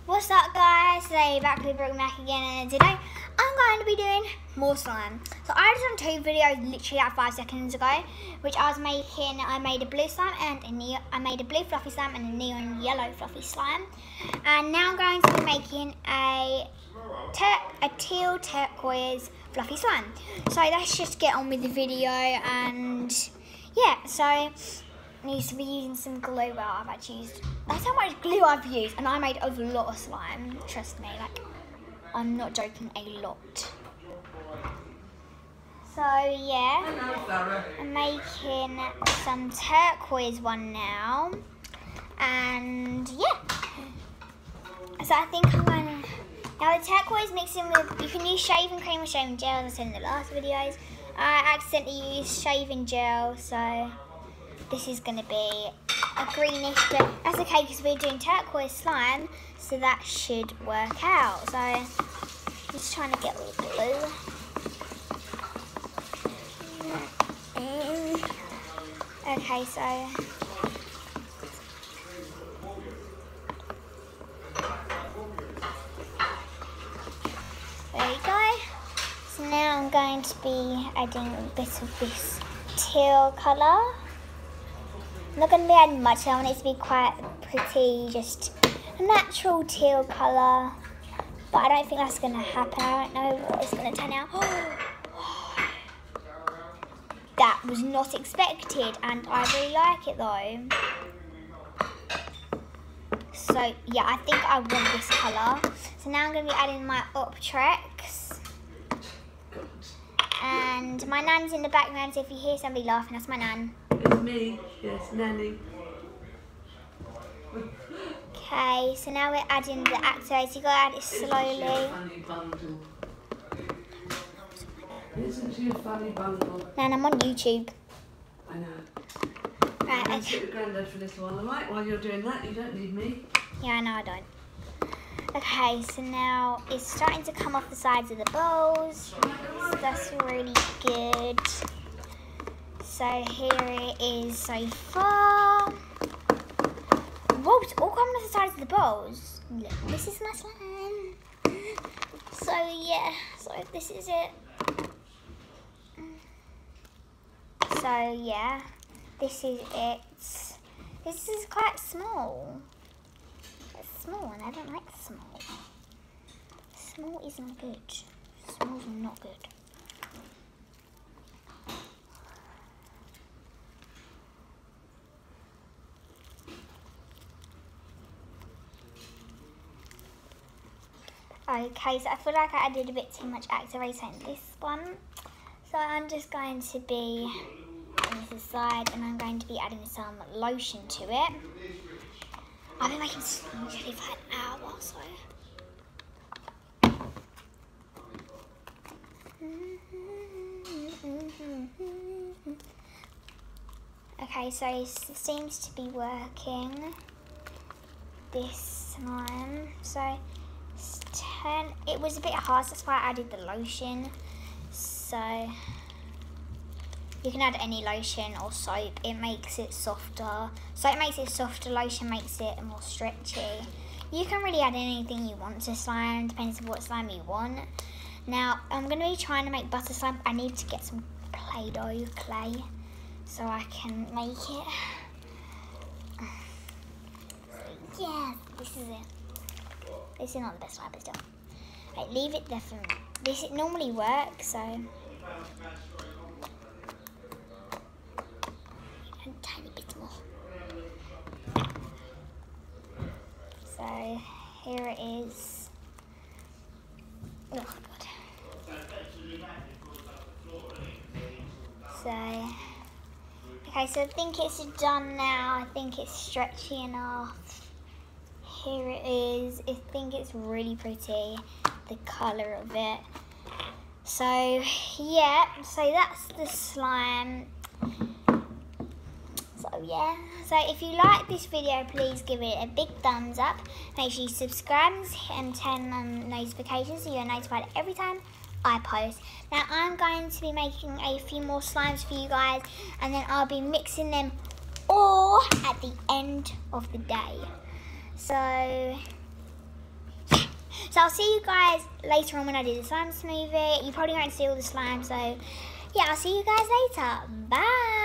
What's up guys, today back with Brooke Mac again, and today I'm going to be doing more slime. So I just done 2 videos literally like 5 seconds ago, which I made a blue slime and I made a blue fluffy slime and a neon yellow fluffy slime. And now I'm going to be making a teal turquoise fluffy slime. So let's just get on with the video, and yeah, so needs to be using some glue. Well, I've actually used, that's how much glue I've used, and I made a lot of slime, trust me, like, I'm not joking, a lot. So yeah, I'm making some turquoise one now, and yeah, so I think I'm going to, now the turquoise mixing with, you can use shaving cream or shaving gel, as I said in the last videos. I accidentally used shaving gel, so this is going to be a greenish, but that's okay because we're doing turquoise slime, so that should work out. So just trying to get all the glue. Okay, so there you go. So now I'm going to be adding a bit of this teal colour. I'm not going to be adding much, I want it to be quite pretty, just a natural teal colour. But I don't think that's going to happen. I don't know what it's going to turn out. That was not expected, and I really like it though. So yeah, I think I want this colour. So now I'm going to be adding my Optrex. And my nan's in the background, so if you hear somebody laughing, that's my nan. It's me, yes, Nanny. Okay, so now we're adding the activator. You gotta add it slowly. Funny bundle. Isn't she a funny bundle? Nan, I'm on YouTube. I know. Right, I'll okay. sit with Grandad for a little while, alright? While you're doing that, you don't need me. Yeah, I know I don't. Okay, so now it's starting to come off the sides of the bowls. So that's really good. So here it is so far. Whoa, it's all coming off the sides of the bowls. Look, this is my slime. So yeah, so this is it. So yeah, this is it. This is quite small. It's small, and I don't like small. Small isn't good. Small's not good. Okay, so I feel like I added a bit too much activator in this one. So I'm just going to be on this side, and I'm going to be adding some lotion to it. I've been making slime for an hour, so. Okay, so it seems to be working, this slime. So it was a bit hard, so that's why I added the lotion. So you can add any lotion or soap, it makes it softer. So it makes it softer, lotion makes it more stretchy. You can really add anything you want to slime, depends on what slime you want. Now I'm going to be trying to make butter slime. I need to get some Play-Doh clay so I can make it. So yeah, this is it. This is not the best slime, but still. Right, leave it there for me. This normally works, so. A tiny bit more. So here it is. Oh god. So, okay, so I think it's done now. I think it's stretchy enough. Here it is. I think it's really pretty, the colour of it. So yeah, so that's the slime. So yeah, so if you like this video, please give it a big thumbs up. Make sure you subscribe and turn on notifications so you're notified every time I post. Now I'm going to be making a few more slimes for you guys, and then I'll be mixing them all at the end of the day. So So I'll see you guys later on when I do the slime smoothie. You probably won't see all the slime, so yeah, I'll see you guys later. Bye.